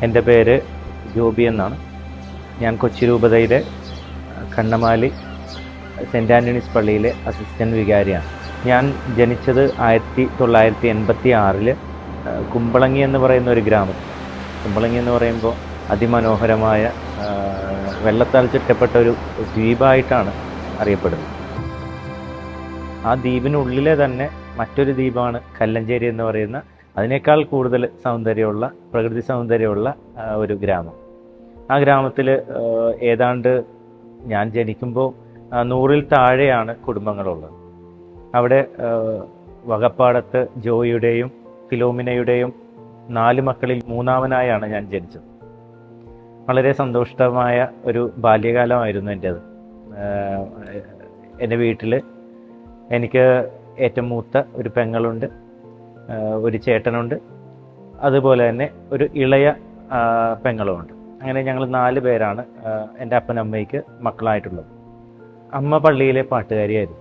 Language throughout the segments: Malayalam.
എൻ്റെ പേര് ജോബി എന്നാണ്. ഞാൻ കൊച്ചി രൂപതയിലെ കണ്ണമാലി സെൻറ്റ് ആൻ്റണീസ് പള്ളിയിലെ അസിസ്റ്റൻറ്റ് വികാരിയാണ്. ഞാൻ ജനിച്ചത് 1986 കുമ്പളങ്ങി എന്ന് പറയുന്ന ഒരു ഗ്രാമം. കുമ്പളങ്ങി എന്ന് പറയുമ്പോൾ അതിമനോഹരമായ വെള്ളത്താൽ ചുറ്റപ്പെട്ട ഒരു ദ്വീപായിട്ടാണ് അറിയപ്പെടുന്നത്. ആ ദ്വീപിനുള്ളിലെ തന്നെ മറ്റൊരു ദ്വീപാണ് കല്ലഞ്ചേരി എന്ന് പറയുന്ന അതിനേക്കാൾ കൂടുതൽ സൗന്ദര്യമുള്ള പ്രകൃതി സൗന്ദര്യമുള്ള ഒരു ഗ്രാമം. ആ ഗ്രാമത്തിൽ ഏതാണ്ട് ഞാൻ ജനിക്കുമ്പോൾ 100-ൽ താഴെയാണ് കുടുംബങ്ങളുള്ളത്. അവിടെ വകപ്പാടത്ത് ജോയിയുടെയും ഫിലോമിനയുടെയും 4 മക്കളിൽ 3-ാമനായാണ് ഞാൻ ജനിച്ചത്. വളരെ സന്തോഷമായ ഒരു ബാല്യകാലമായിരുന്നു എൻ്റേത്. എൻ്റെ വീട്ടിൽ എനിക്ക് ഏറ്റവും മൂത്ത ഒരു പെങ്ങളുണ്ട്, ഒരു ചേട്ടനുണ്ട്, അതുപോലെ തന്നെ ഒരു ഇളയ പെങ്ങളുമുണ്ട്. അങ്ങനെ ഞങ്ങൾ 4 പേരാണ് എൻ്റെ അപ്പനമ്മയ്ക്ക് മക്കളായിട്ടുള്ളത്. അമ്മ പള്ളിയിലെ പാട്ടുകാരിയായിരുന്നു.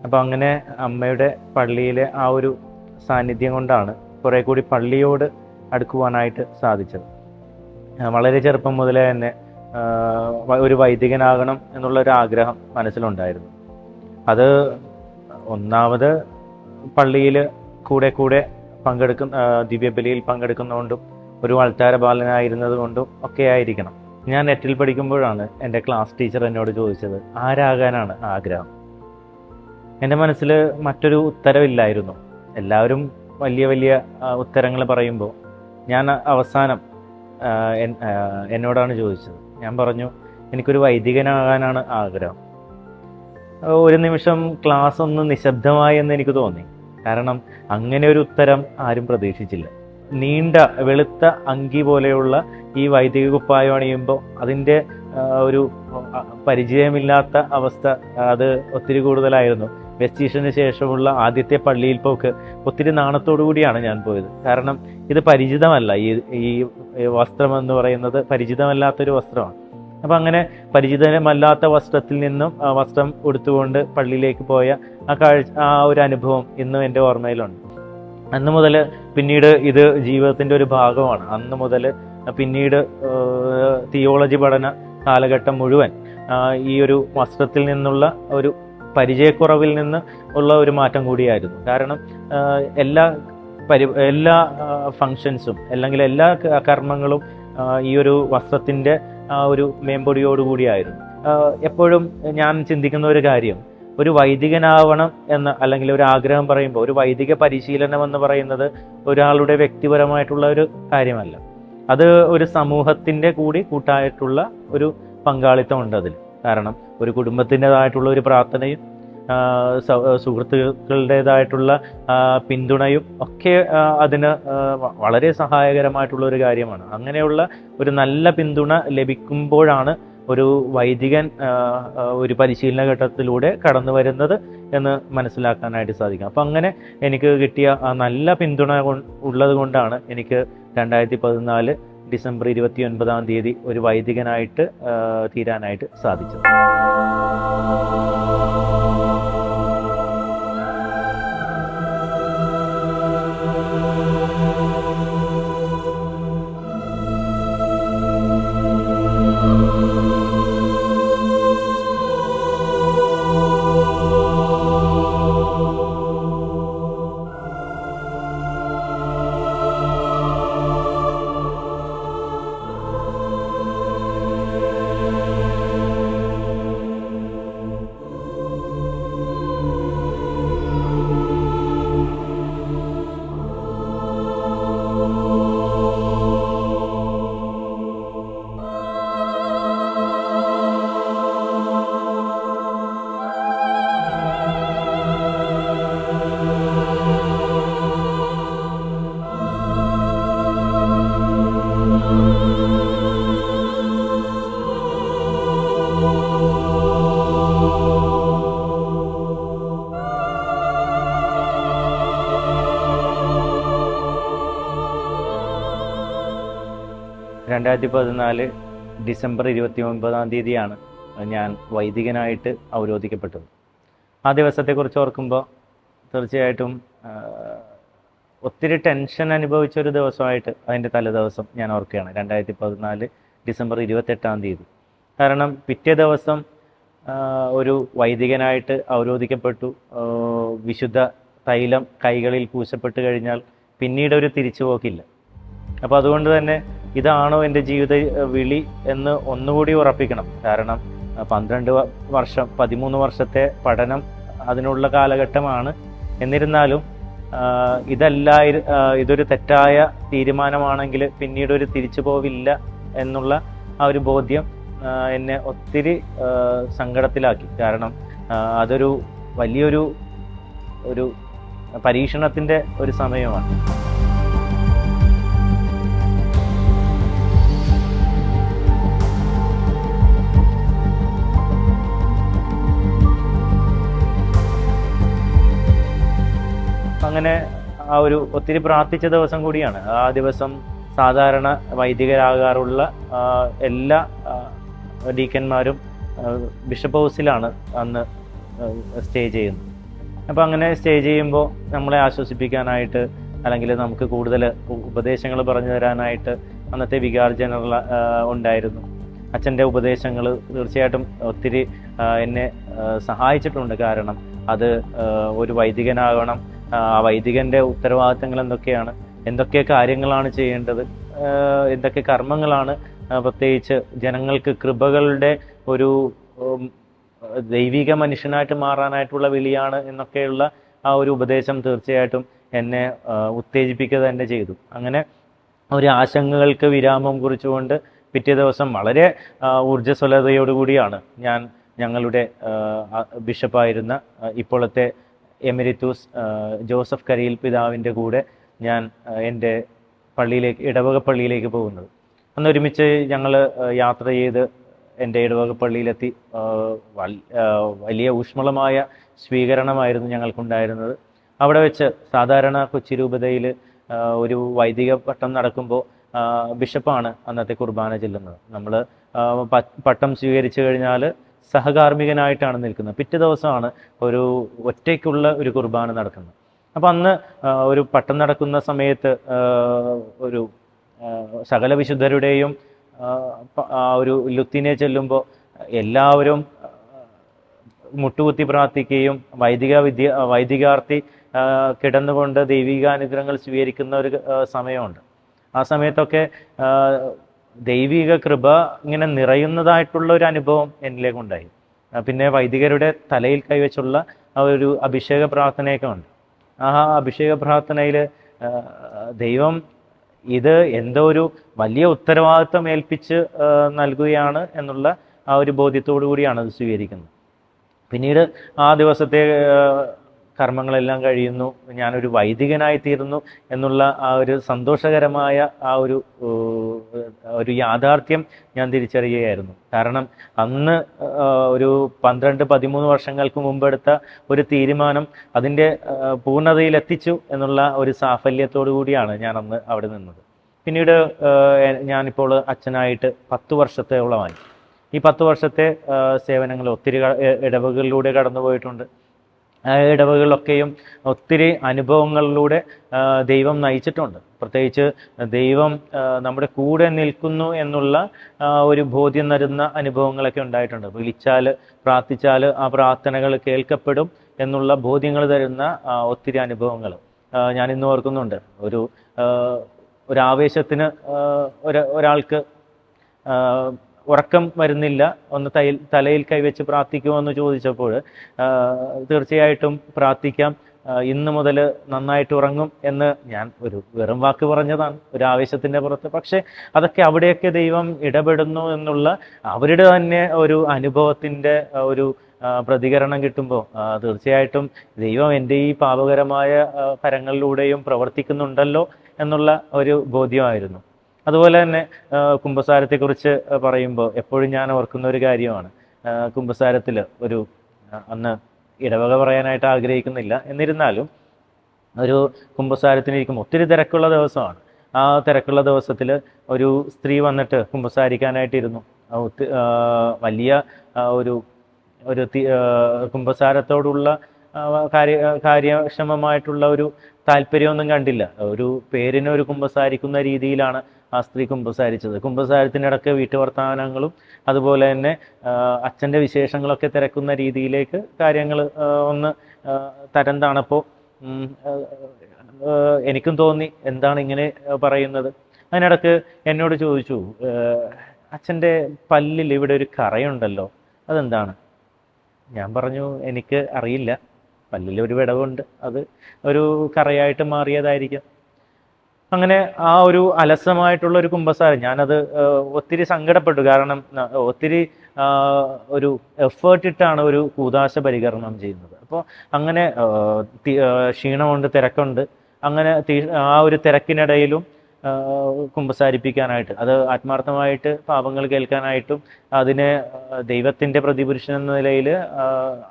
അപ്പോൾ അങ്ങനെ അമ്മയുടെ പള്ളിയിലെ ആ ഒരു സാന്നിധ്യം കൊണ്ടാണ് കുറേ കൂടി പള്ളിയോട് അടുക്കുവാനായിട്ട് സാധിച്ചത്. വളരെ ചെറുപ്പം മുതലേ തന്നെ ഒരു വൈദികനാകണം എന്നുള്ളൊരു ആഗ്രഹം മനസ്സിലുണ്ടായിരുന്നു. അത് ഒന്നാമത് പള്ളിയിൽ കൂടെ പങ്കെടുക്കുന്ന ദിവ്യബലിയിൽ പങ്കെടുക്കുന്നതുകൊണ്ടും ഒരു അൾത്താര ബാലനായിരുന്നത് കൊണ്ടും ഒക്കെ ആയിരിക്കണം. ഞാൻ നെറ്റിൽ പഠിക്കുമ്പോഴാണ് എൻ്റെ ക്ലാസ് ടീച്ചർ എന്നോട് ചോദിച്ചത്, ആരാകാനാണ് ആഗ്രഹം? എൻ്റെ മനസ്സിൽ മറ്റൊരു ഉത്തരവില്ലായിരുന്നു. എല്ലാവരും വലിയ വലിയ ഉത്തരങ്ങൾ പറയുമ്പോൾ ഞാൻ അവസാനം എന്നോടാണ് ചോദിച്ചത്. ഞാൻ പറഞ്ഞു, എനിക്കൊരു വൈദികനാകാനാണ് ആഗ്രഹം. ഒരു നിമിഷം ക്ലാസ് ഒന്ന് നിശബ്ദമായി എന്ന് എനിക്ക് തോന്നി. കാരണം അങ്ങനെ ഒരു ഉത്തരം ആരും പ്രതീക്ഷിച്ചില്ല. നീണ്ട വെളുത്ത അങ്കി പോലെയുള്ള ഈ വൈദിക കുപ്പായം അണിയുമ്പോൾ അതിൻ്റെ ഒരു പരിചയമില്ലാത്ത അവസ്ഥ അത് ഒത്തിരി കൂടുതലായിരുന്നു. വെസ്റ്റീഷന് ശേഷമുള്ള ആദ്യത്തെ പള്ളിയിൽ പോക്ക് ഒത്തിരി നാണത്തോടു കൂടിയാണ് ഞാൻ പോയത്. കാരണം ഇത് പരിചിതമല്ല, ഈ വസ്ത്രം എന്ന് പറയുന്നത് പരിചിതമല്ലാത്തൊരു വസ്ത്രമാണ്. അപ്പം അങ്ങനെ പരിചിതമല്ലാത്ത വസ്ത്രത്തിൽ നിന്നും വസ്ത്രം ഉടുത്തുകൊണ്ട് പള്ളിയിലേക്ക് പോയ ആ ഒരു അനുഭവം ഇന്നും എൻ്റെ ഓർമ്മയിലുണ്ട്. അന്ന് മുതൽ പിന്നീട് ഇത് ജീവിതത്തിൻ്റെ ഒരു ഭാഗമാണ്. അന്ന് മുതൽ പിന്നീട് തിയോളജി പഠന കാലഘട്ടം മുഴുവൻ ഈ ഒരു വസ്ത്രത്തിൽ നിന്നുള്ള ഒരു പരിചയക്കുറവിൽ നിന്ന് ഉള്ള ഒരു മാറ്റം കൂടിയായിരുന്നു. കാരണം എല്ലാ ഫങ്ഷൻസും അല്ലെങ്കിൽ എല്ലാ കർമ്മങ്ങളും ഈ ഒരു വസ്ത്രത്തിൻ്റെ ഒരു മേമ്പൊടിയോടുകൂടിയായിരുന്നു. എപ്പോഴും ഞാൻ ചിന്തിക്കുന്ന ഒരു കാര്യം, ഒരു വൈദികനാവണം എന്ന അല്ലെങ്കിൽ ഒരു ആഗ്രഹം പറയുമ്പോൾ ഒരു വൈദിക പരിശീലനം എന്ന് പറയുന്നത് ഒരാളുടെ വ്യക്തിപരമായിട്ടുള്ള ഒരു കാര്യമല്ല. അത് ഒരു സമൂഹത്തിൻ്റെ കൂടി കൂട്ടായിട്ടുള്ള ഒരു പങ്കാളിത്തം ഉണ്ട് അതിൽ. കാരണം ഒരു കുടുംബത്തിൻ്റെതായിട്ടുള്ള ഒരു പ്രാർത്ഥനയും സുഹൃത്തുക്കളുടേതായിട്ടുള്ള പിന്തുണയും ഒക്കെ അതിന് വളരെ സഹായകരമായിട്ടുള്ള ഒരു കാര്യമാണ്. അങ്ങനെയുള്ള ഒരു നല്ല പിന്തുണ ലഭിക്കുമ്പോഴാണ് ഒരു വൈദികൻ ഒരു പരിശീലന ഘട്ടത്തിലൂടെ കടന്നു വരുന്നത് എന്ന് മനസ്സിലാക്കാനായിട്ട് സാധിക്കും. അപ്പം അങ്ങനെ എനിക്ക് കിട്ടിയ ആ നല്ല പിന്തുണ ഉള്ളത് കൊണ്ടാണ് എനിക്ക് 2014 ഡിസംബർ 29 ഒരു വൈദികനായിട്ട് തീരാനായിട്ട് സാധിച്ചത്. ഡിസംബർ 29 ഞാൻ വൈദികനായിട്ട് ഔരോധിക്കപ്പെട്ടത്. ആ ദിവസത്തെക്കുറിച്ച് ഓർക്കുമ്പോൾ തീർച്ചയായിട്ടും ഒത്തിരി ടെൻഷൻ അനുഭവിച്ച ഒരു ദിവസമായിട്ട് അതിൻ്റെ തലേദിവസം ഞാൻ ഓർക്കുകയാണ്, 2014 ഡിസംബർ 28 കാരണം പിറ്റേ ദിവസം ഒരു വൈദികനായിട്ട് അവരോധിക്കപ്പെട്ടു. വിശുദ്ധ തൈലം കൈകളിൽ പൂശപ്പെട്ട് കഴിഞ്ഞാൽ പിന്നീട് ഒരു തിരിച്ചുപോക്കില്ല. അപ്പോൾ അതുകൊണ്ട് തന്നെ ഇതാണോ എൻ്റെ ജീവിത വിളി എന്ന് ഒന്നുകൂടി ഉറപ്പിക്കണം. കാരണം 13 വർഷത്തെ പഠനം അതിനുള്ള കാലഘട്ടമാണ്. എന്നിരുന്നാലും ഇതൊരു തെറ്റായ തീരുമാനമാണെങ്കിൽ പിന്നീട് ഒരു തിരിച്ചു പോവില്ല എന്നുള്ള ആ ഒരു ബോധ്യം എന്നെ ഒത്തിരി സങ്കടത്തിലാക്കി. കാരണം അതൊരു വലിയൊരു പരീക്ഷണത്തിൻ്റെ ഒരു സമയമാണ്. അങ്ങനെ ആ ഒരു ഒത്തിരി പ്രാർത്ഥിച്ച ദിവസം കൂടിയാണ്. ആ ദിവസം സാധാരണ വൈദികരാകാറുള്ള എല്ലാ ഡീക്കന്മാരും ബിഷപ്പ് ഹൗസിലാണ് അന്ന് സ്റ്റേ ചെയ്യുന്നത്. അപ്പോൾ അങ്ങനെ സ്റ്റേ ചെയ്യുമ്പോൾ നമ്മളെ ആശ്വസിപ്പിക്കാനായിട്ട് അല്ലെങ്കിൽ നമുക്ക് കൂടുതൽ ഉപദേശങ്ങൾ പറഞ്ഞു തരാനായിട്ട് അന്നത്തെ വികാർ ജനറൽ ഉണ്ടായിരുന്നു. അച്ഛൻ്റെ ഉപദേശങ്ങൾ തീർച്ചയായിട്ടും ഒത്തിരി എന്നെ സഹായിച്ചിട്ടുണ്ട്. കാരണം അത് ഒരു വൈദികനാകണം, ആ വൈദികൻ്റെ ഉത്തരവാദിത്തങ്ങൾ എന്തൊക്കെയാണ്, എന്തൊക്കെ കാര്യങ്ങളാണ് ചെയ്യേണ്ടത്, എന്തൊക്കെ കർമ്മങ്ങളാണ്, പ്രത്യേകിച്ച് ജനങ്ങൾക്ക് കൃപകളുടെ ഒരു ദൈവിക മനുഷ്യനായിട്ട് മാറാനായിട്ടുള്ള വിളിയാണ് എന്നൊക്കെയുള്ള ആ ഒരു ഉപദേശം തീർച്ചയായിട്ടും എന്നെ ഉത്തേജിപ്പിക്കുക തന്നെ ചെയ്തു. അങ്ങനെ ഒരു ആശങ്കകൾക്ക് വിരാമം കുറിച്ചുകൊണ്ട് പിറ്റേ ദിവസം വളരെ ഊർജ്ജസ്വലതയോടുകൂടിയാണ് ഞാൻ ഞങ്ങളുടെ ബിഷപ്പായിരുന്ന ഇപ്പോഴത്തെ എമെരിറ്റൂസ് ജോസഫ് കരിയിൽ പിതാവിൻ്റെ കൂടെ ഞാൻ എൻ്റെ ഇടവക പള്ളിയിലേക്ക് പോകുന്നത്. അന്ന് ഒരുമിച്ച് ഞങ്ങൾ യാത്ര ചെയ്ത് എൻ്റെ ഇടവക പള്ളിയിലെത്തി. വലിയ ഊഷ്മളമായ സ്വീകരണമായിരുന്നു ഞങ്ങൾക്കുണ്ടായിരുന്നത്. അവിടെ വെച്ച് സാധാരണ കൊച്ചി രൂപതയിൽ ഒരു വൈദിക പട്ടം നടക്കുമ്പോൾ ബിഷപ്പാണ് അന്നത്തെ കുർബാന ചെല്ലുന്നത്. നമ്മൾ പട്ടം സ്വീകരിച്ചു കഴിഞ്ഞാൽ സഹകാർമ്മികനായിട്ടാണ് നിൽക്കുന്നത്. പിറ്റേ ദിവസമാണ് ഒരു ഒറ്റയ്ക്കുള്ള ഒരു കുർബാന നടക്കുന്നത്. അപ്പം അന്ന് ഒരു പട്ടം നടക്കുന്ന സമയത്ത് ഒരു സകല വിശുദ്ധരുടെയും ഒരു ലുത്തിനെ ചെല്ലുമ്പോൾ എല്ലാവരും മുട്ടുകുത്തി പ്രാർത്ഥിക്കുകയും വൈദികാർത്ഥി കിടന്നുകൊണ്ട് ദൈവികാനുഗ്രഹങ്ങൾ സ്വീകരിക്കുന്ന ഒരു സമയമുണ്ട്. ആ സമയത്തൊക്കെ ദൈവിക കൃപ ഇങ്ങനെ നിറയുന്നതായിട്ടുള്ള ഒരു അനുഭവം എന്നിലേക്കുണ്ടായി. പിന്നെ വൈദികരുടെ തലയിൽ കൈവച്ചുള്ള ആ ഒരു അഭിഷേക പ്രാർത്ഥനയൊക്കെ ഉണ്ട്. ആ അഭിഷേക പ്രാർത്ഥനയിൽ ദൈവം ഇത് എന്തോ ഒരു വലിയ ഉത്തരവാദിത്വം ഏൽപ്പിച്ച് നൽകുകയാണ് എന്നുള്ള ആ ഒരു ബോധ്യത്തോടു കൂടിയാണ് അത് സ്വീകരിക്കുന്നത്. പിന്നീട് ആ ദിവസത്തെ കർമ്മങ്ങളെല്ലാം കഴിയുന്നു, ഞാനൊരു വൈദികനായി തീർന്നു എന്നുള്ള ആ ഒരു സന്തോഷകരമായ ആ ഒരു യാഥാർത്ഥ്യം ഞാൻ തിരിച്ചറിയുകയായിരുന്നു. കാരണം അന്ന് ഒരു 12-13 വർഷങ്ങൾക്ക് മുമ്പെടുത്ത ഒരു തീരുമാനം അതിൻ്റെ പൂർണ്ണതയിലെത്തിച്ചു എന്നുള്ള ഒരു സാഫല്യത്തോടു കൂടിയാണ് ഞാൻ അന്ന് അവിടെ നിന്നത്. പിന്നീട് ഞാനിപ്പോൾ അച്ഛനായിട്ട് 10 വർഷത്തോളമായി. ഈ 10 വർഷത്തെ സേവനങ്ങൾ ഒത്തിരി ഇടവകളിലൂടെ കടന്നുപോയിട്ടുണ്ട്. ഇടവകളിലൊക്കെയും ഒത്തിരി അനുഭവങ്ങളിലൂടെ ദൈവം നയിച്ചിട്ടുണ്ട്. പ്രത്യേകിച്ച് ദൈവം നമ്മുടെ കൂടെ നിൽക്കുന്നു എന്നുള്ള ഒരു ബോധ്യം തരുന്ന അനുഭവങ്ങളൊക്കെ ഉണ്ടായിട്ടുണ്ട്. വിളിച്ചാൽ പ്രാർത്ഥിച്ചാൽ ആ പ്രാർത്ഥനകൾ കേൾക്കപ്പെടും എന്നുള്ള ബോധ്യങ്ങൾ തരുന്ന ഒത്തിരി അനുഭവങ്ങൾ ഞാനിന്ന് ഓർക്കുന്നുണ്ട്. ഒരു ആവേശത്തിന് ഒരാൾക്ക് ഉറക്കം വരുന്നില്ല, ഒന്ന് തലയിൽ കൈവച്ച് പ്രാർത്ഥിക്കുമോ എന്ന് ചോദിച്ചപ്പോൾ തീർച്ചയായിട്ടും പ്രാർത്ഥിക്കാം, ഇന്ന് മുതൽ നന്നായിട്ട് ഉറങ്ങും എന്ന് ഞാൻ ഒരു വെറും വാക്ക് പറഞ്ഞതാണ്, ഒരു ആവേശത്തിൻ്റെ പുറത്ത്. പക്ഷേ അതൊക്കെ അവിടെയൊക്കെ ദൈവം ഇടപെടുന്നു എന്നുള്ള അവരുടെ തന്നെ ഒരു അനുഭവത്തിൻ്റെ ഒരു പ്രതികരണം കിട്ടുമ്പോൾ തീർച്ചയായിട്ടും ദൈവം എൻ്റെ ഈ പാപകരമായ കരങ്ങളിലൂടെയും പ്രവർത്തിക്കുന്നുണ്ടല്ലോ എന്നുള്ള ഒരു ബോധ്യമായിരുന്നു. അതുപോലെ തന്നെ കുമ്പസാരത്തെക്കുറിച്ച് പറയുമ്പോൾ എപ്പോഴും ഞാൻ ഓർക്കുന്ന ഒരു കാര്യമാണ്, കുമ്പസാരത്തിൽ അന്ന് ഇടവക പറയാനായിട്ട് ആഗ്രഹിക്കുന്നില്ല, എന്നിരുന്നാലും ഒരു കുമ്പസാരത്തിനിരിക്കും ഒത്തിരി തിരക്കുള്ള ദിവസമാണ്. ആ തിരക്കുള്ള ദിവസത്തിൽ ഒരു സ്ത്രീ വന്നിട്ട് കുമ്പസാരിക്കാനായിട്ടിരുന്നു. വലിയ ഒരു കുമ്പസാരത്തോടുള്ള കാര്യക്ഷമമായിട്ടുള്ള ഒരു താല്പര്യമൊന്നും കണ്ടില്ല. ഒരു പേരിന് ഒരു കുമ്പസാരിക്കുന്ന രീതിയിലാണ് ആ സ്ത്രീ കുമ്പസാരിച്ചത്. കുമ്പസാരത്തിനിടക്ക് വീട്ടുവർത്തമാനങ്ങളും അതുപോലെ തന്നെ അച്ഛൻ്റെ വിശേഷങ്ങളൊക്കെ തിരക്കുന്ന രീതിയിലേക്ക് കാര്യങ്ങൾ ഒന്ന് തരം താണപ്പോൾ എനിക്കും തോന്നി എന്താണ് ഇങ്ങനെ പറയുന്നത്. അതിനിടക്ക് എന്നോട് ചോദിച്ചു, അച്ഛൻ്റെ പല്ലിൽ ഇവിടെ ഒരു കറയുണ്ടല്ലോ, അതെന്താണ്? ഞാൻ പറഞ്ഞു എനിക്ക് അറിയില്ല, പല്ലിൽ ഒരു വിടവുണ്ട്, അത് ഒരു കറയായിട്ട് മാറിയതായിരിക്കും. അങ്ങനെ ആ ഒരു അലസമായിട്ടുള്ള ഒരു കുമ്പസാരം ഞാനത് ഒത്തിരി സങ്കടപ്പെട്ടു. കാരണം ഒത്തിരി ഒരു എഫേർട്ട് ഇട്ടാണ് ഒരു കൂദാശ പരികരണം ചെയ്യുന്നത്. അപ്പോൾ അങ്ങനെ ക്ഷീണമുണ്ട്, തിരക്കുണ്ട്. അങ്ങനെ ആ ഒരു തിരക്കിനിടയിലും കുമ്പസാരിപ്പിക്കാനായിട്ട്, അത് ആത്മാർത്ഥമായിട്ട് പാപങ്ങൾ കേൾക്കാനായിട്ടും അതിന് ദൈവത്തിൻ്റെ പ്രതിപുരുഷൻ എന്ന നിലയിൽ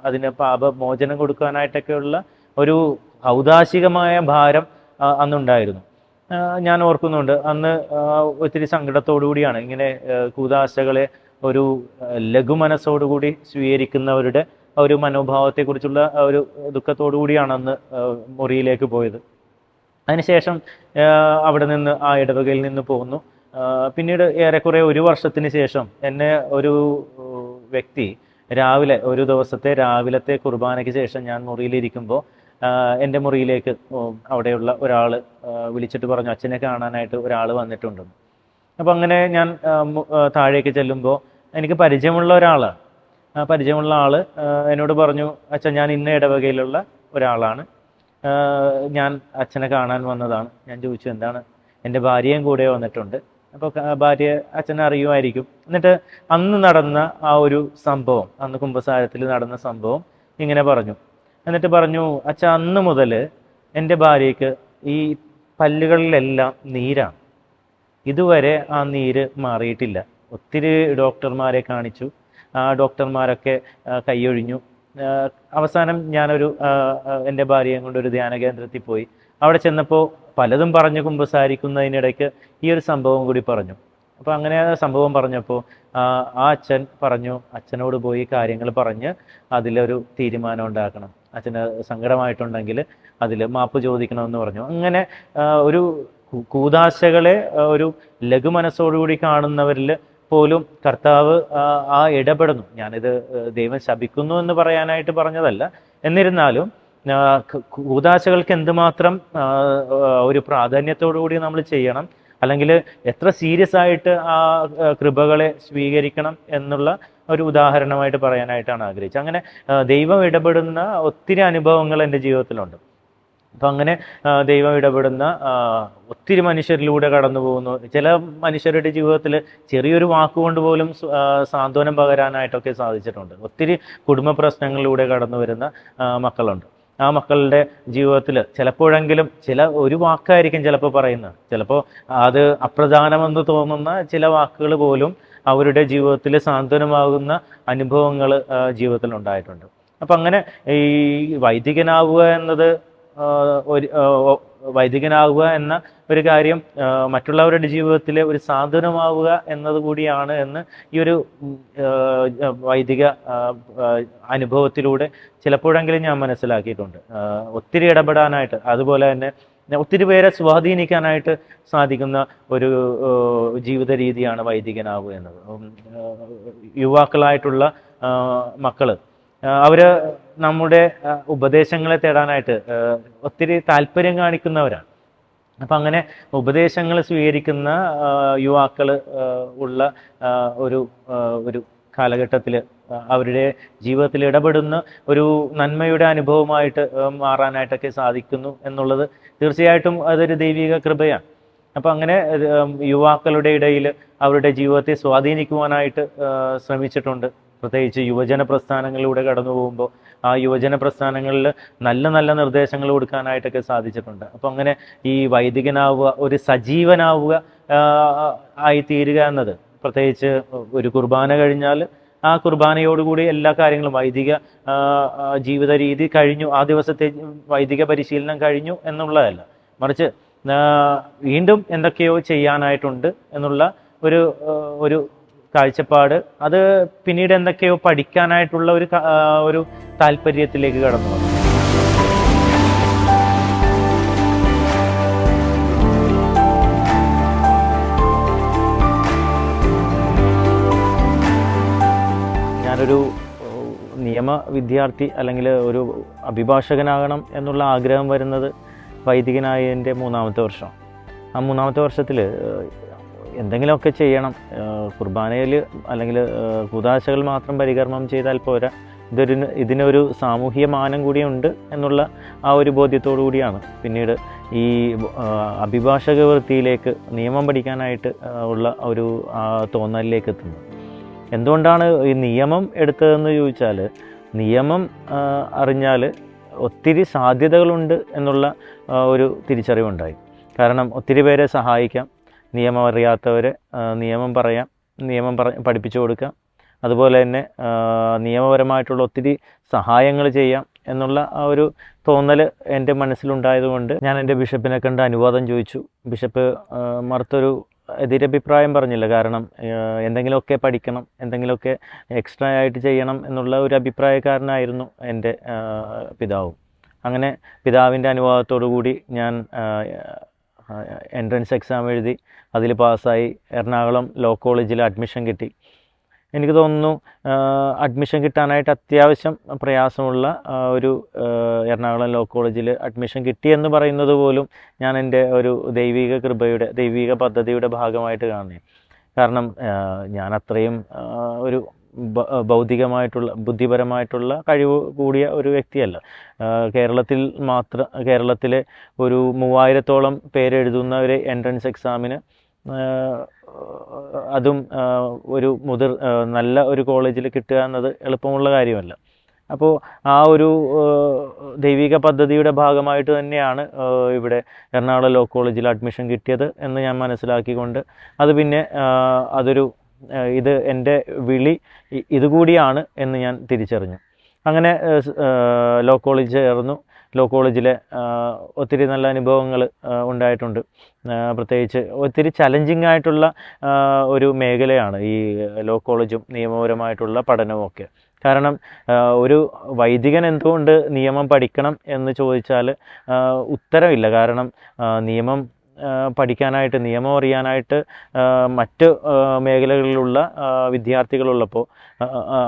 അതിന് പാപമോചനം കൊടുക്കാനായിട്ടൊക്കെയുള്ള ഒരു ഔദാശികമായ ഭാരം അന്നുണ്ടായിരുന്നു. ഞാൻ ഓർക്കുന്നുണ്ട്, അന്ന് ഒത്തിരി സങ്കടത്തോടു കൂടിയാണ് ഇങ്ങനെ കൂദാശകളെ ഒരു ലഘുമനസ്സോടുകൂടി സ്വീകരിക്കുന്നവരുടെ ഒരു മനോഭാവത്തെക്കുറിച്ചുള്ള ഒരു ദുഃഖത്തോടു കൂടിയാണ് അന്ന് മുറിയിലേക്ക് പോയത്. അതിനുശേഷം അവിടെ നിന്ന് ആ ഇടവകയിൽ നിന്ന് പോന്നു. പിന്നീട് ഏറെക്കുറെ ഒരു വർഷത്തിന് ശേഷം എന്നെ ഒരു വ്യക്തി രാവിലെ, ഒരു ദിവസത്തെ രാവിലത്തെ കുർബാനയ്ക്ക് ശേഷം ഞാൻ മുറിയിലിരിക്കുമ്പോൾ എൻ്റെ മുറിയിലേക്ക് അവിടെയുള്ള ഒരാൾ വിളിച്ചിട്ട് പറഞ്ഞു, അച്ഛനെ കാണാനായിട്ട് ഒരാൾ വന്നിട്ടുണ്ടെന്ന്. അപ്പം അങ്ങനെ ഞാൻ താഴേക്ക് ചെല്ലുമ്പോൾ എനിക്ക് പരിചയമുള്ള ഒരാളാണ്. പരിചയമുള്ള ആൾ എന്നോട് പറഞ്ഞു, അച്ഛൻ ഞാൻ ഇന്ന ഇടവകയിലുള്ള ഒരാളാണ്, ഞാൻ അച്ഛനെ കാണാൻ വന്നതാണ്. ഞാൻ ചോദിച്ചു എന്താണ്? എൻ്റെ ഭാര്യയും കൂടെ വന്നിട്ടുണ്ട്. അപ്പോൾ ഭാര്യ അച്ഛനെ അറിയുമായിരിക്കും. എന്നിട്ട് അന്ന് നടന്ന ആ ഒരു സംഭവം, അന്ന് കുമ്പസാരത്തിൽ നടന്ന സംഭവം ഇങ്ങനെ പറഞ്ഞു. എന്നിട്ട് പറഞ്ഞു, അച്ഛാ അന്ന് മുതൽ എൻ്റെ ഭാര്യയ്ക്ക് ഈ പല്ലുകളിലെല്ലാം നീരാണ്, ഇതുവരെ ആ നീര് മാറിയിട്ടില്ല. ഒത്തിരി ഡോക്ടർമാരെ കാണിച്ചു, ആ ഡോക്ടർമാരൊക്കെ കൈയൊഴിഞ്ഞു. അവസാനം ഞാനൊരു എൻ്റെ ഭാര്യയും കൊണ്ട് ഒരു ധ്യാന കേന്ദ്രത്തിൽ പോയി. അവിടെ ചെന്നപ്പോൾ പലതും പറഞ്ഞു കുമ്പസാരിക്കുന്നതിനിടയ്ക്ക് ഈ ഒരു സംഭവം കൂടി പറഞ്ഞു. അപ്പോൾ അങ്ങനെ സംഭവം പറഞ്ഞപ്പോൾ ആ അച്ഛൻ പറഞ്ഞു, അച്ഛനോട് പോയി കാര്യങ്ങൾ പറഞ്ഞ് അതിലൊരു തീരുമാനം ഉണ്ടാക്കണം, അച്ഛന് സങ്കടമായിട്ടുണ്ടെങ്കിൽ അതിൽ മാപ്പ് ചോദിക്കണമെന്ന് പറഞ്ഞു. അങ്ങനെ ഒരു കൂദാശകളെ ഒരു ലഘുമനസ്സോടുകൂടി കാണുന്നവരിൽ പോലും കർത്താവ് ആ ഇടപെടുന്നു. ഞാനിത് ദൈവം ശപിക്കുന്നു എന്ന് പറയാനായിട്ട് പറഞ്ഞതല്ല. എന്നിരുന്നാലും കൂദാശകൾക്ക് എന്തുമാത്രം ഒരു പ്രാധാന്യത്തോടു കൂടി നമ്മൾ ചെയ്യണം, അല്ലെങ്കിൽ എത്ര സീരിയസ് ആയിട്ട് ആ കൃപകളെ സ്വീകരിക്കണം എന്നുള്ള ഒരു ഉദാഹരണമായിട്ട് പറയാനായിട്ടാണ് ആഗ്രഹിച്ചത്. അങ്ങനെ ദൈവം ഇടപെടുന്ന ഒത്തിരി അനുഭവങ്ങൾ എൻ്റെ ജീവിതത്തിലുണ്ട്. അപ്പം അങ്ങനെ ദൈവം ഇടപെടുന്ന ഒത്തിരി മനുഷ്യരിലൂടെ കടന്നു പോകുന്നു. ചില മനുഷ്യരുടെ ജീവിതത്തിൽ ചെറിയൊരു വാക്കുകൊണ്ട് പോലും സാന്ത്വനം പകരാനായിട്ടൊക്കെ സാധിച്ചിട്ടുണ്ട്. ഒത്തിരി കുടുംബ പ്രശ്നങ്ങളിലൂടെ കടന്നു വരുന്ന മക്കളുണ്ട്. ആ മക്കളുടെ ജീവിതത്തിൽ ചിലപ്പോഴെങ്കിലും ഒരു വാക്കായിരിക്കും ചിലപ്പോൾ പറയുന്നത്, ചിലപ്പോൾ അത് അപ്രധാനമെന്ന് തോന്നുന്ന ചില വാക്കുകൾ പോലും അവരുടെ ജീവിതത്തിൽ സാന്ത്വനമാകുന്ന അനുഭവങ്ങൾ ജീവിതത്തിൽ ഉണ്ടായിട്ടുണ്ട്. അപ്പം അങ്ങനെ ഈ വൈദികനാവുക എന്നത് വൈദികനാവുക എന്ന ഒരു കാര്യം മറ്റുള്ളവരുടെ ജീവിതത്തിൽ ഒരു സാന്ത്വനമാവുക എന്നത് കൂടിയാണ് എന്ന് ഈ ഒരു വൈദിക അനുഭവത്തിലൂടെ ചിലപ്പോഴെങ്കിലും ഞാൻ മനസ്സിലാക്കിയിട്ടുണ്ട്. ഒത്തിരി ഇടപെടാനായിട്ട്, അതുപോലെ തന്നെ ഒത്തിരി പേരെ സ്വാധീനിക്കാനായിട്ട് സാധിക്കുന്ന ഒരു ജീവിത രീതിയാണ് വൈദികനാവുക എന്നത്. യുവാക്കളായിട്ടുള്ള മക്കള് അവര് നമ്മുടെ ഉപദേശങ്ങളെ തേടാനായിട്ട് ഒത്തിരി താല്പര്യം കാണിക്കുന്നവരാണ്. അപ്പം അങ്ങനെ ഉപദേശങ്ങൾ സ്വീകരിക്കുന്ന യുവാക്കൾ ഉള്ള ഒരു കാലഘട്ടത്തിൽ അവരുടെ ജീവിതത്തിൽ ഇടപെടുന്ന ഒരു നന്മയുടെ അനുഭവമായിട്ട് മാറാനായിട്ടൊക്കെ സാധിക്കുന്നു എന്നുള്ളത് തീർച്ചയായിട്ടും അതൊരു ദൈവിക കൃപയാണ്. അപ്പം അങ്ങനെ യുവാക്കളുടെ ഇടയിൽ അവരുടെ ജീവിതത്തെ സ്വാധീനിക്കുവാനായിട്ട് ശ്രമിച്ചിട്ടുണ്ട്. പ്രത്യേകിച്ച് യുവജന പ്രസ്ഥാനങ്ങളിലൂടെ കടന്നു പോകുമ്പോൾ ആ യുവജന പ്രസ്ഥാനങ്ങളിൽ നല്ല നല്ല നിർദ്ദേശങ്ങൾ കൊടുക്കാനായിട്ടൊക്കെ സാധിച്ചിട്ടുണ്ട്. അപ്പം അങ്ങനെ ഈ വൈദികനാവുക, ഒരു സജീവനാവുക ആയിത്തീരുക എന്നത്, പ്രത്യേകിച്ച് ഒരു കുർബാന കഴിഞ്ഞാൽ ആ കുർബാനയോടുകൂടി എല്ലാ കാര്യങ്ങളും വൈദിക ജീവിത രീതി കഴിഞ്ഞു, ആ ദിവസത്തെ വൈദിക പരിശീലനം കഴിഞ്ഞു എന്നുള്ളതല്ല, മറിച്ച് വീണ്ടും എന്തൊക്കെയോ ചെയ്യാനായിട്ടുണ്ട് എന്നുള്ള ഒരു കാഴ്ചപ്പാട്, അത് പിന്നീട് എന്തൊക്കെയോ പഠിക്കാനായിട്ടുള്ള ഒരു താല്പര്യത്തിലേക്ക് കടന്നു വന്നു. ഞാനൊരു നിയമ വിദ്യാർത്ഥി അല്ലെങ്കിൽ ഒരു അഭിഭാഷകനാകണം എന്നുള്ള ആഗ്രഹം വരുന്നത് വൈദികനായതിൻ്റെ 3-ാമത്തെ വർഷം. ആ 3-ാമത്തെ വർഷത്തിൽ എന്തെങ്കിലുമൊക്കെ ചെയ്യണം. കുർബാനയിൽ അല്ലെങ്കിൽ കൂദാശകൾ മാത്രം പരികർമ്മം ചെയ്താൽ പോരാ, ഇതിനൊരു സാമൂഹിക മാനം കൂടിയുണ്ട് എന്നുള്ള ആ ഒരു ബോധ്യത്തോടു കൂടിയാണ് പിന്നീട് ഈ അഭിഭാഷക വൃത്തിയിലേക്ക് നിയമം പഠിക്കാനായിട്ട് ഉള്ള ഒരു തോന്നലിലേക്ക് എത്തുന്നത്. എന്തുകൊണ്ടാണ് ഈ നിയമം എടുത്തതെന്ന് ചോദിച്ചാൽ, നിയമം അറിഞ്ഞാൽ ഒത്തിരി സാധ്യതകളുണ്ട് എന്നുള്ള ഒരു തിരിച്ചറിവുണ്ടായി. കാരണം ഒത്തിരി പേരെ സഹായിക്കാം, നിയമം അറിയാത്തവരെ നിയമം പറയാം, നിയമം പഠിപ്പിച്ചു കൊടുക്കാം, അതുപോലെ തന്നെ നിയമപരമായിട്ടുള്ള ഒത്തിരി സഹായങ്ങൾ ചെയ്യാം എന്നുള്ള ആ ഒരു തോന്നൽ എൻ്റെ മനസ്സിലുണ്ടായതുകൊണ്ട് ഞാൻ എൻ്റെ ബിഷപ്പിനെ കണ്ട് അനുവാദം ചോദിച്ചു. ബിഷപ്പ് മറുത്തൊരു എതിരഭിപ്രായം പറഞ്ഞില്ല. കാരണം എന്തെങ്കിലുമൊക്കെ പഠിക്കണം, എന്തെങ്കിലുമൊക്കെ എക്സ്ട്രാ ആയിട്ട് ചെയ്യണം എന്നുള്ള ഒരു അഭിപ്രായക്കാരനായിരുന്നു എൻ്റെ പിതാവും. അങ്ങനെ പിതാവിൻ്റെ അനുവാദത്തോടു കൂടി ഞാൻ എൻട്രൻസ് എക്സാം എഴുതി, അതിൽ പാസ്സായി. എറണാകുളം ലോ കോളേജിൽ അഡ്മിഷൻ കിട്ടി. എനിക്ക് തോന്നുന്നു അഡ്മിഷൻ കിട്ടാനായിട്ട് അത്യാവശ്യം പ്രയാസമുള്ള ഒരു എറണാകുളം ലോ കോളേജിൽ അഡ്മിഷൻ കിട്ടിയെന്ന് പറയുന്നത് പോലും ഞാൻ എൻ്റെ ഒരു ദൈവിക കൃപയുടെ, ദൈവിക പദ്ധതിയുടെ ഭാഗമായിട്ട് കാണുന്നു. കാരണം ഞാൻ അത്രയും ഒരു ബൗദ്ധികമായിട്ടുള്ള, ബുദ്ധിപരമായിട്ടുള്ള കഴിവ് കൂടിയ ഒരു വ്യക്തിയല്ല. കേരളത്തിലെ ഒരു 3000-ഓളം പേരെഴുതുന്ന ഒരു എൻട്രൻസ് എക്സാമിന്, അതും ഒരു നല്ല ഒരു കോളേജിൽ കിട്ടുക എന്നത് എളുപ്പമുള്ള കാര്യമല്ല. അപ്പോൾ ആ ഒരു ദൈവിക പദ്ധതിയുടെ ഭാഗമായിട്ട് തന്നെയാണ് ഇവിടെ എറണാകുളം ലോ കോളേജിൽ അഡ്മിഷൻ കിട്ടിയത് എന്ന് ഞാൻ മനസ്സിലാക്കിക്കൊണ്ട് അത് പിന്നെ ഇത് എൻ്റെ വിളി ഇതുകൂടിയാണ് എന്ന് ഞാൻ തിരിച്ചറിഞ്ഞു. അങ്ങനെ ലോ കോളേജ് ചേർന്നു. ലോ കോളേജിലെ ഒത്തിരി നല്ല അനുഭവങ്ങൾ ഉണ്ടായിട്ടുണ്ട്. പ്രത്യേകിച്ച് ഒത്തിരി ചലഞ്ചിങ് ആയിട്ടുള്ള ഒരു മേഖലയാണ് ഈ ലോ കോളേജും നിയമപരമായിട്ടുള്ള പഠനവും ഒക്കെ. കാരണം ഒരു വൈദികൻ എന്തുകൊണ്ട് നിയമം പഠിക്കണം എന്ന് ചോദിച്ചാൽ ഉത്തരമില്ല. കാരണം നിയമം പഠിക്കാനായിട്ട്, നിയമം അറിയാനായിട്ട് മറ്റ് മേഖലകളിലുള്ള വിദ്യാർത്ഥികളുള്ളപ്പോൾ,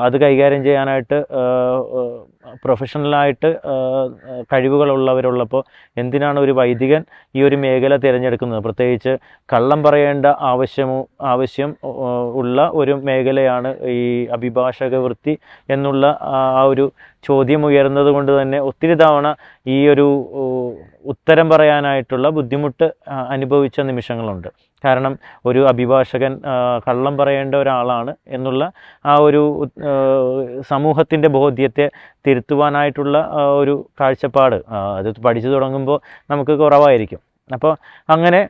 അത് കൈകാര്യം ചെയ്യാനായിട്ട് പ്രൊഫഷണലായിട്ട് കഴിവുകളുള്ളവരുള്ളപ്പോൾ എന്തിനാണ് ഒരു വൈദികൻ ഈ ഒരു മേഖല തിരഞ്ഞെടുക്കുന്നത്? പ്രത്യേകിച്ച് കള്ളം പറയേണ്ട ആവശ്യം ഉള്ള ഒരു മേഖലയാണ് ഈ അഭിഭാഷക വൃത്തി എന്നുള്ള ആ ഒരു ചോദ്യം ഉയർന്നത് കൊണ്ട് തന്നെ ഒത്തിരി തവണ ഈ ഒരു ഉത്തരം പറയാനായിട്ടുള്ള ബുദ്ധിമുട്ട് അനുഭവിച്ച നിമിഷങ്ങളുണ്ട്. കാരണം ഒരു അഭിഭാഷകൻ കള്ളം പറയേണ്ട ഒരാളാണ് എന്നുള്ള ആ ഒരു സമൂഹത്തിൻ്റെ ബോധ്യത്തെ തിരുത്തുവാനായിട്ടുള്ള ഒരു കാഴ്ചപ്പാട് അത് പഠിച്ചു തുടങ്ങുമ്പോൾ നമുക്ക് കുറവായിരിക്കും. അപ്പോൾ അങ്ങനെ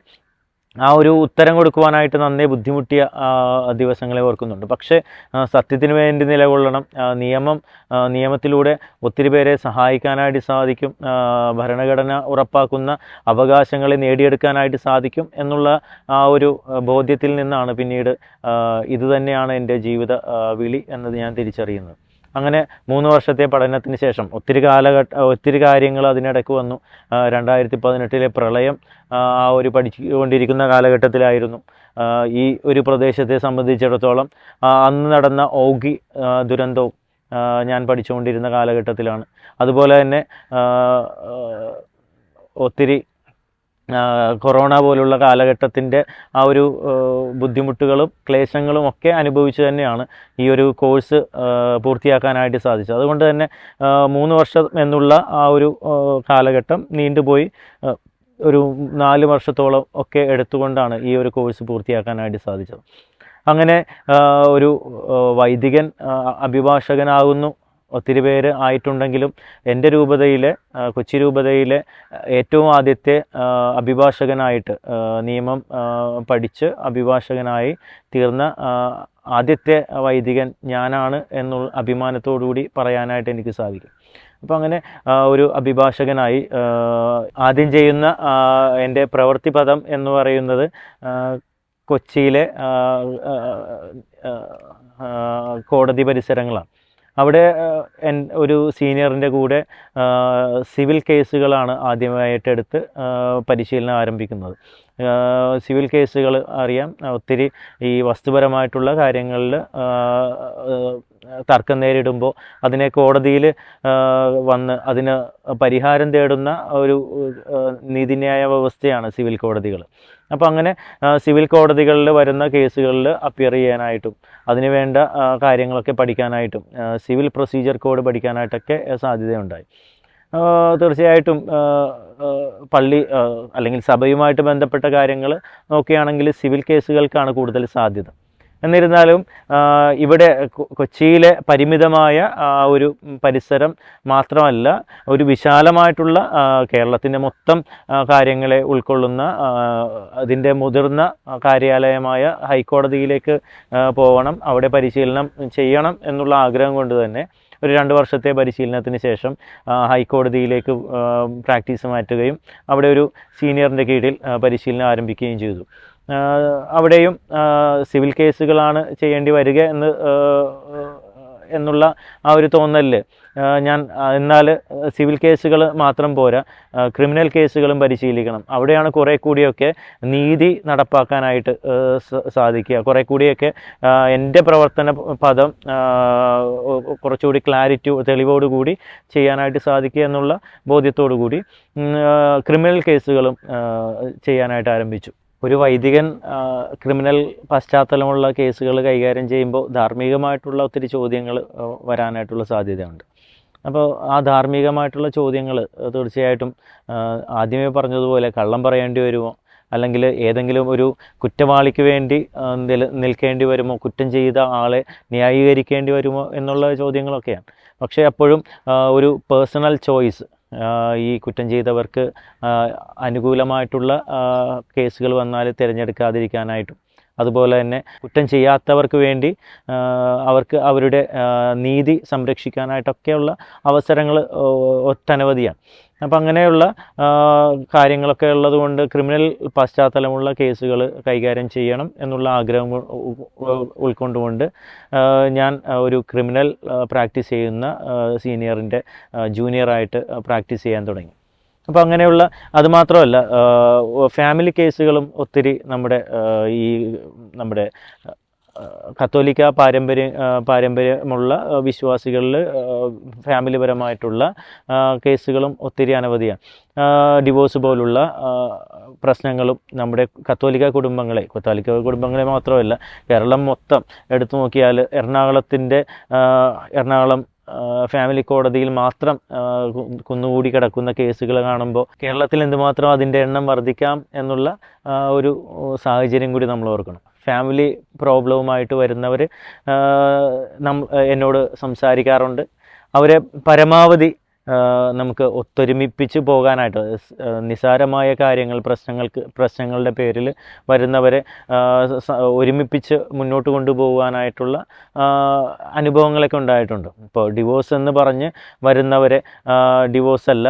ആ ഒരു ഉത്തരം കൊടുക്കുവാനായിട്ട് നന്നേ ബുദ്ധിമുട്ടിയ ദിവസങ്ങളെ ഓർക്കുന്നുണ്ട്. പക്ഷേ സത്യത്തിന് വേണ്ടി നിലകൊള്ളണം, നിയമത്തിലൂടെ ഒത്തിരി പേരെ സഹായിക്കാനായിട്ട് സാധിക്കും, ഭരണഘടന ഉറപ്പാക്കുന്ന അവകാശങ്ങളെ നേടിയെടുക്കാനായിട്ട് സാധിക്കും എന്നുള്ള ആ ഒരു ബോധ്യത്തിൽ നിന്നാണ് പിന്നീട് ഇതുതന്നെയാണ് എൻ്റെ ജീവിത വിളി എന്നത് ഞാൻ തിരിച്ചറിയുന്നത്. അങ്ങനെ 3 വർഷത്തെ പഠനത്തിന് ശേഷം ഒത്തിരി കാര്യങ്ങൾ അതിനിടയ്ക്ക് വന്നു. 2018 പ്രളയം ആ ഒരു പഠിച്ചുകൊണ്ടിരിക്കുന്ന കാലഘട്ടത്തിലായിരുന്നു. ഈ ഒരു പ്രദേശത്തെ സംബന്ധിച്ചിടത്തോളം അന്ന് നടന്ന ഓഖി ദുരന്തവും ഞാൻ പഠിച്ചുകൊണ്ടിരുന്ന കാലഘട്ടത്തിലാണ്. അതുപോലെ തന്നെ ഒത്തിരി കൊറോണ പോലുള്ള കാലഘട്ടത്തിൻ്റെ ആ ഒരു ബുദ്ധിമുട്ടുകളും ക്ലേശങ്ങളും ഒക്കെ അനുഭവിച്ച് തന്നെയാണ് ഈ ഒരു കോഴ്സ് പൂർത്തിയാക്കാനായിട്ട് സാധിച്ചത്. അതുകൊണ്ട് തന്നെ 3 വർഷം എന്നുള്ള ആ ഒരു കാലഘട്ടം നീണ്ടുപോയി. ഒരു 4 വർഷത്തോളം ഒക്കെ എടുത്തുകൊണ്ടാണ് ഈ ഒരു കോഴ്സ് പൂർത്തിയാക്കാനായിട്ട് സാധിച്ചത്. അങ്ങനെ ഒരു വൈദികൻ അഭിഭാഷകനാകുന്നു. ഒത്തിരി പേര് ആയിട്ടുണ്ടെങ്കിലും എൻ്റെ രൂപതയിലെ, കൊച്ചി രൂപതയിലെ ഏറ്റവും ആദ്യത്തെ അഭിഭാഷകനായിട്ട്, നിയമം പഠിച്ച് അഭിഭാഷകനായി തീർന്ന ആദ്യത്തെ വൈദികൻ ഞാനാണ് എന്നുള്ള അഭിമാനത്തോടുകൂടി പറയാനായിട്ട് എനിക്ക് സാധിക്കും. അപ്പോൾ അങ്ങനെ ഒരു അഭിഭാഷകനായി ആദ്യം ചെയ്യുന്ന എൻ്റെ പ്രവൃത്തിപഥം എന്ന് പറയുന്നത് കൊച്ചിയിലെ കോടതി പരിസരങ്ങളാണ്. അവിടെ ഒരു സീനിയറിൻ്റെ കൂടെ സിവിൽ കേസുകളാണ് ആദ്യമായിട്ട് എടുത്ത് പരിശീലനം ആരംഭിക്കുന്നത്. സിവിൽ കേസുകൾ അറിയാം, ഒത്തിരി ഈ വസ്തുപരമായിട്ടുള്ള കാര്യങ്ങളിൽ തർക്കം നേരിടുമ്പോൾ അതിനെ കോടതിയിൽ വന്ന് അതിന് പരിഹാരം തേടുന്ന ഒരു നീതിന്യായ വ്യവസ്ഥയാണ് സിവിൽ കോടതികൾ. അപ്പോൾ അങ്ങനെ സിവിൽ കോടതികളിൽ വരുന്ന കേസുകളിൽ അപ്പിയർ ചെയ്യാനായിട്ടും അതിനുവേണ്ട കാര്യങ്ങളൊക്കെ പഠിക്കാനായിട്ടും സിവിൽ പ്രൊസീജിയർ കോഡ് പഠിക്കാനായിട്ടൊക്കെ സാധ്യതയുണ്ടായി. തീർച്ചയായിട്ടും പള്ളി അല്ലെങ്കിൽ സഭയുമായിട്ട് ബന്ധപ്പെട്ട കാര്യങ്ങൾ നോക്കുകയാണെങ്കിൽ സിവിൽ കേസുകൾക്കാണ് കൂടുതൽ സാധ്യത. എന്നിരുന്നാലും ഇവിടെ കൊച്ചിയിലെ പരിമിതമായ ഒരു പരിസരം മാത്രമല്ല, ഒരു വിശാലമായിട്ടുള്ള കേരളത്തിൻ്റെ മൊത്തം കാര്യങ്ങളെ ഉൾക്കൊള്ളുന്ന അതിൻ്റെ മുതിർന്ന കാര്യാലയമായ ഹൈക്കോടതിയിലേക്ക് പോകണം, അവിടെ പരിശീലനം ചെയ്യണം എന്നുള്ള ആഗ്രഹം കൊണ്ട് തന്നെ ഒരു 2 വർഷത്തെ പരിശീലനത്തിന് ശേഷം ഹൈക്കോടതിയിലേക്ക് പ്രാക്ടീസ് മാറ്റുകയും അവിടെ ഒരു സീനിയറിൻ്റെ കീഴിൽ പരിശീലനം ആരംഭിക്കുകയും ചെയ്തു. അവിടെയും സിവിൽ കേസുകളാണ് ചെയ്യേണ്ടി വരിക എന്നുള്ള ആ ഒരു തോന്നലിൽ എന്നാൽ സിവിൽ കേസുകൾ മാത്രം പോരാ, ക്രിമിനൽ കേസുകളും പരിശീലിക്കണം. അവിടെയാണ് കുറേ കൂടിയൊക്കെ നീതി നടപ്പാക്കാനായിട്ട് സാധിക്കുക, കുറേ കൂടിയൊക്കെ എൻ്റെ പ്രവർത്തന പദം കുറച്ചുകൂടി തെളിവോടുകൂടി ചെയ്യാനായിട്ട് സാധിക്കുക എന്നുള്ള ബോധ്യത്തോടു കൂടി ക്രിമിനൽ കേസുകളും ചെയ്യാനായിട്ട് ആരംഭിച്ചു. ഒരു വൈദികൻ ക്രിമിനൽ പശ്ചാത്തലമുള്ള കേസുകൾ കൈകാര്യം ചെയ്യുമ്പോൾ ധാർമ്മികമായിട്ടുള്ള ഒത്തിരി ചോദ്യങ്ങൾ വരാനായിട്ടുള്ള സാധ്യതയുണ്ട്. അപ്പോൾ ആ ധാർമ്മികമായിട്ടുള്ള ചോദ്യങ്ങൾ തീർച്ചയായിട്ടും ആദ്യമേ പറഞ്ഞതുപോലെ കള്ളം പറയേണ്ടി വരുമോ, അല്ലെങ്കിൽ ഏതെങ്കിലും ഒരു കുറ്റവാളിക്ക് വേണ്ടി നിൽക്കേണ്ടി വരുമോ, കുറ്റം ചെയ്ത ആളെ ന്യായീകരിക്കേണ്ടി വരുമോ എന്നുള്ള ചോദ്യങ്ങളൊക്കെയാണ്. പക്ഷേ അപ്പോഴും ഒരു പേഴ്സണൽ ചോയ്സ്, ഈ കുറ്റം ചെയ്തവർക്ക് അനുകൂലമായിട്ടുള്ള കേസുകൾ വന്നാൽ തിരഞ്ഞെടുക്കാതിരിക്കാനായിട്ടും, അതുപോലെ തന്നെ കുറ്റം ചെയ്യാത്തവർക്ക് വേണ്ടി അവർക്ക് അവരുടെ നീതി സംരക്ഷിക്കാനായിട്ടൊക്കെയുള്ള അവസരങ്ങൾ ഒട്ടനവധിയാണ്. അപ്പം അങ്ങനെയുള്ള കാര്യങ്ങളൊക്കെ ഉള്ളതുകൊണ്ട് ക്രിമിനൽ പശ്ചാത്തലമുള്ള കേസുകൾ കൈകാര്യം ചെയ്യണം എന്നുള്ള ആഗ്രഹം ഉൾക്കൊണ്ടുകൊണ്ട് ഞാൻ ഒരു ക്രിമിനൽ പ്രാക്ടീസ് ചെയ്യുന്ന സീനിയറിൻ്റെ ജൂനിയറായിട്ട് പ്രാക്ടീസ് ചെയ്യാൻ തുടങ്ങി. അപ്പോൾ അങ്ങനെയുള്ള അതുമാത്രമല്ല, ഫാമിലി കേസുകളും ഒത്തിരി നമ്മുടെ കത്തോലിക്ക പാരമ്പര്യമുള്ള വിശ്വാസികളിൽ ഫാമിലിപരമായിട്ടുള്ള കേസുകളും ഒത്തിരി അനവധിയാണ്. ഡിവോഴ്സ് പോലുള്ള പ്രശ്നങ്ങളും നമ്മുടെ കത്തോലിക്ക കുടുംബങ്ങളെ മാത്രമല്ല, കേരളം മൊത്തം എടുത്തു നോക്കിയാൽ എറണാകുളം ഫാമിലി കോടതിയിൽ മാത്രം കുന്നുകൂടി കിടക്കുന്ന കേസുകൾ കാണുമ്പോൾ കേരളത്തിൽ എന്തുമാത്രം അതിൻ്റെ എണ്ണം വർദ്ധിക്കാം എന്നുള്ള ഒരു സാഹചര്യം കൂടി നമ്മൾ ഓർക്കണം. ഫാമിലി പ്രോബ്ലവുമായിട്ട് വരുന്നവർ എന്നോട് സംസാരിക്കാറുണ്ട്. അവരെ പരമാവധി നമുക്ക് ഒത്തൊരുമിപ്പിച്ച് പോകാനായിട്ട്, നിസാരമായ കാര്യങ്ങൾ പ്രശ്നങ്ങളുടെ പേരിൽ വരുന്നവരെ ഒരുമിപ്പിച്ച് മുന്നോട്ട് കൊണ്ടുപോകാനായിട്ടുള്ള അനുഭവങ്ങളൊക്കെ ഉണ്ടായിട്ടുണ്ട്. ഇപ്പോൾ ഡിവോഴ്സ് എന്ന് പറഞ്ഞ് വരുന്നവരെ ഡിവോഴ്സ് അല്ല,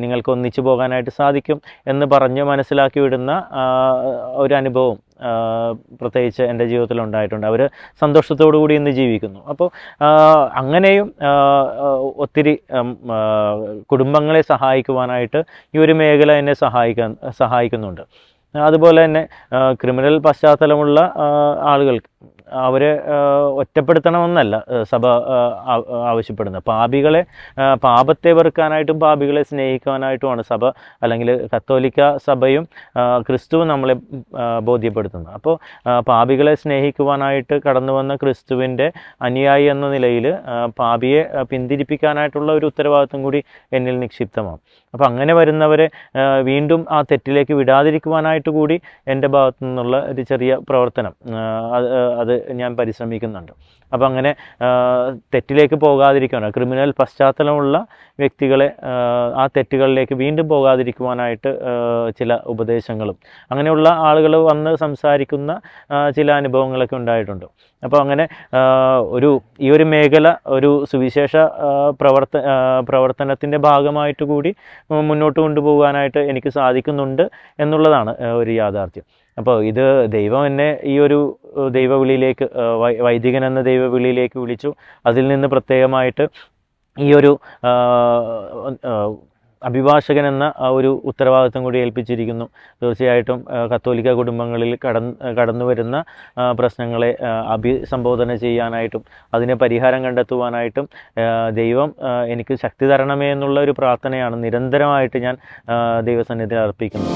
നിങ്ങൾക്ക് ഒന്നിച്ചു പോകാനായിട്ട് സാധിക്കും എന്ന് പറഞ്ഞ് മനസ്സിലാക്കി വിടുന്ന ഒരു അനുഭവം പ്രത്യേകിച്ച് എൻ്റെ ജീവിതത്തിൽ ഉണ്ടായിട്ടുണ്ട്. അവർ സന്തോഷത്തോടു കൂടി ഇന്ന് ജീവിക്കുന്നു. അപ്പോൾ അങ്ങനെയും ഒത്തിരി കുടുംബങ്ങളെ സഹായിക്കുവാനായിട്ട് ഈ ഒരു മേഖല എന്നെ സഹായിക്കുന്നുണ്ട്. അതുപോലെ തന്നെ ക്രിമിനൽ പശ്ചാത്തലമുള്ള ആളുകൾക്ക് അവരെ ഒറ്റപ്പെടുത്തണമെന്നല്ല സഭ ആവശ്യപ്പെടുന്നത്. പാപത്തെ വെറുക്കാനായിട്ടും പാപികളെ സ്നേഹിക്കാനായിട്ടുമാണ് സഭ, അല്ലെങ്കിൽ കത്തോലിക്ക സഭയും ക്രിസ്തുവും നമ്മളെ ബോധ്യപ്പെടുത്തുന്നത്. അപ്പോൾ പാപികളെ സ്നേഹിക്കുവാനായിട്ട് കടന്നു വന്ന ക്രിസ്തുവിൻ്റെ അനുയായി എന്ന നിലയിൽ പാപിയെ പിന്തിരിപ്പിക്കാനായിട്ടുള്ള ഒരു ഉത്തരവാദിത്വം കൂടി എന്നിൽ നിക്ഷിപ്തമാണ്. അപ്പോൾ അങ്ങനെ വരുന്നവരെ വീണ്ടും ആ തെറ്റിലേക്ക് വിടാതിരിക്കുവാനായിട്ട് കൂടി എൻ്റെ ഭാഗത്തു നിന്നുള്ള ഒരു ചെറിയ പ്രവർത്തനം അത് ഞാൻ പരിശ്രമിക്കുന്നുണ്ട്. അപ്പോൾ അങ്ങനെ തെറ്റിലേക്ക് പോകാതിരിക്കാനോ, ക്രിമിനൽ പശ്ചാത്തലമുള്ള വ്യക്തികളെ ആ തെറ്റുകളിലേക്ക് വീണ്ടും പോകാതിരിക്കുവാനായിട്ട് ചില ഉപദേശങ്ങളും അങ്ങനെയുള്ള ആളുകൾ വന്ന് സംസാരിക്കുന്ന ചില അനുഭവങ്ങളൊക്കെ ഉണ്ടായിട്ടുണ്ട്. അപ്പോൾ അങ്ങനെ ഈ ഒരു മേഖല ഒരു സുവിശേഷ പ്രവർത്തനത്തിൻ്റെ ഭാഗമായിട്ട് കൂടി മുന്നോട്ട് കൊണ്ടുപോകാനായിട്ട് എനിക്ക് സാധിക്കുന്നുണ്ട് എന്നുള്ളതാണ് ഒരു യാഥാർത്ഥ്യം. അപ്പോൾ ഇത് ദൈവം എന്നെ ഈ ഒരു ദൈവവിളിയിലേക്ക്, വൈദികൻ എന്ന ദൈവവിളിയിലേക്ക് വിളിച്ചു. അതിൽ നിന്ന് പ്രത്യേകമായിട്ട് ഈ ഒരു അഭിഭാഷകൻ എന്ന ആ ഒരു ഉത്തരവാദിത്വം കൂടി ഏൽപ്പിച്ചിരിക്കുന്നു. തീർച്ചയായിട്ടും കത്തോലിക്ക കുടുംബങ്ങളിൽ കടന്നു വരുന്ന പ്രശ്നങ്ങളെ അഭിസംബോധന ചെയ്യാനായിട്ടും അതിന് പരിഹാരം കണ്ടെത്തുവാനായിട്ടും ദൈവം എനിക്ക് ശക്തി തരണമേ എന്നുള്ള ഒരു പ്രാർത്ഥനയാണ് നിരന്തരമായിട്ട് ഞാൻ ദൈവസന്നിധിയിൽ അർപ്പിക്കുന്നത്.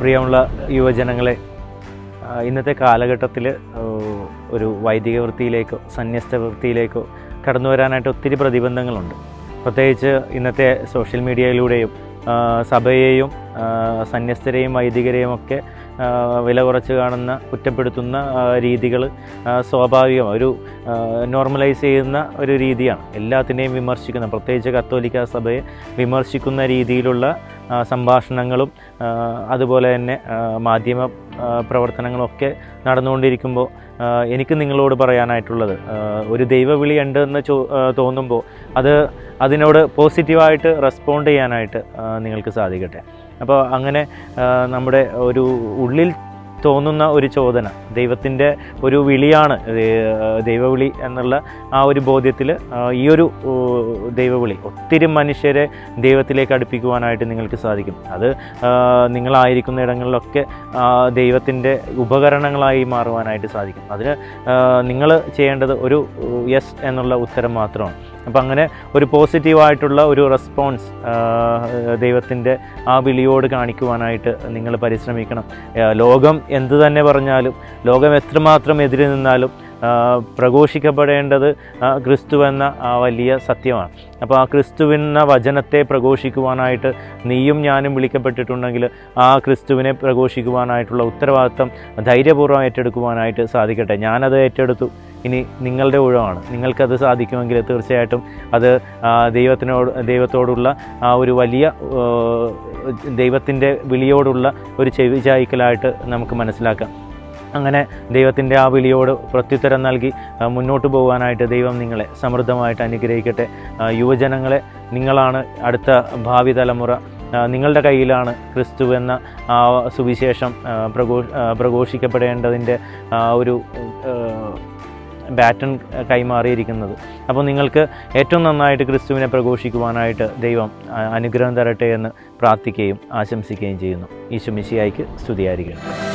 പ്രിയമുള്ള യുവജനങ്ങളെ, ഇന്നത്തെ കാലഘട്ടത്തിൽ ഒരു വൈദിക വൃത്തിയിലേക്കോ സന്യസ്ത വൃത്തിയിലേക്കോ കടന്നു വരാനായിട്ട് ഒത്തിരി പ്രതിബന്ധങ്ങളുണ്ട്. പ്രത്യേകിച്ച് ഇന്നത്തെ സോഷ്യൽ മീഡിയയിലൂടെയും സഭയെയും സന്യസ്തരെയും വൈദികരെയും ഒക്കെ വില കുറച്ച് കാണുന്ന കുറ്റപ്പെടുത്തുന്ന രീതികൾ സ്വാഭാവികം ഒരു നോർമലൈസ് ചെയ്യുന്ന ഒരു രീതിയാണ്. എല്ലാത്തിനെയും വിമർശിക്കുന്ന, പ്രത്യേകിച്ച് കത്തോലിക്ക സഭയെ വിമർശിക്കുന്ന രീതിയിലുള്ള സംഭാഷണങ്ങളും അതുപോലെ തന്നെ മാധ്യമ പ്രവർത്തനങ്ങളൊക്കെ നടന്നുകൊണ്ടിരിക്കുമ്പോൾ എനിക്ക് നിങ്ങളോട് പറയാനായിട്ടുള്ളത്, ഒരു ദൈവവിളി ഉണ്ടെന്ന് തോന്നുമ്പോൾ അതിനോട് പോസിറ്റീവായിട്ട് റെസ്പോണ്ട് ചെയ്യാനായിട്ട് നിങ്ങൾക്ക് സാധിക്കട്ടെ. അപ്പോൾ അങ്ങനെ നമ്മുടെ ഒരു ഉള്ളിൽ തോന്നുന്ന ഒരു ചോദന ദൈവത്തിൻ്റെ ഒരു വിളിയാണ്, ദൈവവിളി എന്നുള്ള ആ ഒരു ബോധ്യത്തിൽ ഈ ഒരു ദൈവവിളി ഒത്തിരി മനുഷ്യരെ ദൈവത്തിലേക്ക് അടുപ്പിക്കുവാനായിട്ട് നിങ്ങൾക്ക് സാധിക്കും. അത് നിങ്ങളായിരിക്കുന്ന ഇടങ്ങളിലൊക്കെ ദൈവത്തിൻ്റെ ഉപകരണങ്ങളായി മാറുവാനായിട്ട് സാധിക്കും. അതിന് നിങ്ങൾ ചെയ്യേണ്ടത് ഒരു യെസ് എന്നുള്ള ഉത്തരം മാത്രമാണ്. അപ്പം അങ്ങനെ ഒരു പോസിറ്റീവായിട്ടുള്ള ഒരു റെസ്പോൺസ് ദൈവത്തിൻ്റെ ആ വിളിയോട് കാണിക്കുവാനായിട്ട് നിങ്ങൾ പരിശ്രമിക്കണം. ലോകം എന്തു തന്നെ പറഞ്ഞാലും, ലോകം എത്രമാത്രം എതിരെ നിന്നാലും പ്രഘോഷിക്കപ്പെടേണ്ടത് ക്രിസ്തുവെന്ന വലിയ സത്യമാണ്. അപ്പോൾ ആ ക്രിസ്തുവെന്ന വചനത്തെ പ്രഘോഷിക്കുവാനായിട്ട് നീയും ഞാനും വിളിക്കപ്പെട്ടിട്ടുണ്ടെങ്കിൽ ആ ക്രിസ്തുവിനെ പ്രഘോഷിക്കുവാനായിട്ടുള്ള ഉത്തരവാദിത്വം ധൈര്യപൂർവ്വം ഏറ്റെടുക്കുവാനായിട്ട് സാധിക്കട്ടെ. ഞാനത് ഏറ്റെടുത്തു. ഇനി നിങ്ങളുടെ ഊഴമാണ്. നിങ്ങൾക്കത് സാധിക്കുമെങ്കിൽ തീർച്ചയായിട്ടും അത് ദൈവത്തോടുള്ള ആ ഒരു വലിയ ദൈവത്തിൻ്റെ വിളിയോടുള്ള ഒരു ചെവിചായ്ക്കലായിട്ട് നമുക്ക് മനസ്സിലാക്കാം. അങ്ങനെ ദൈവത്തിൻ്റെ ആ വിളിയോട് പ്രത്യുത്തരം നൽകി മുന്നോട്ട് പോകാനായിട്ട് ദൈവം നിങ്ങളെ സമൃദ്ധമായിട്ട് അനുഗ്രഹിക്കട്ടെ. യുവജനങ്ങളെ, നിങ്ങളാണ് അടുത്ത ഭാവി തലമുറ. നിങ്ങളുടെ കയ്യിലാണ് ക്രിസ്തു എന്ന ആ സുവിശേഷം പ്രഘോഷിക്കപ്പെടേണ്ടതിൻ്റെ ഒരു ബാറ്റൺ കൈമാറിയിരിക്കുന്നത്. അപ്പോൾ നിങ്ങൾക്ക് ഏറ്റവും നന്നായിട്ട് ക്രിസ്തുവിനെ പ്രഘോഷിക്കുവാനായിട്ട് ദൈവം അനുഗ്രഹം തരട്ടെ എന്ന് പ്രാർത്ഥിക്കുകയും ആശംസിക്കുകയും ചെയ്യുന്നു. ഈശോ മിശിഹായ്ക്ക് സ്തുതിയായിരിക്കട്ടെ.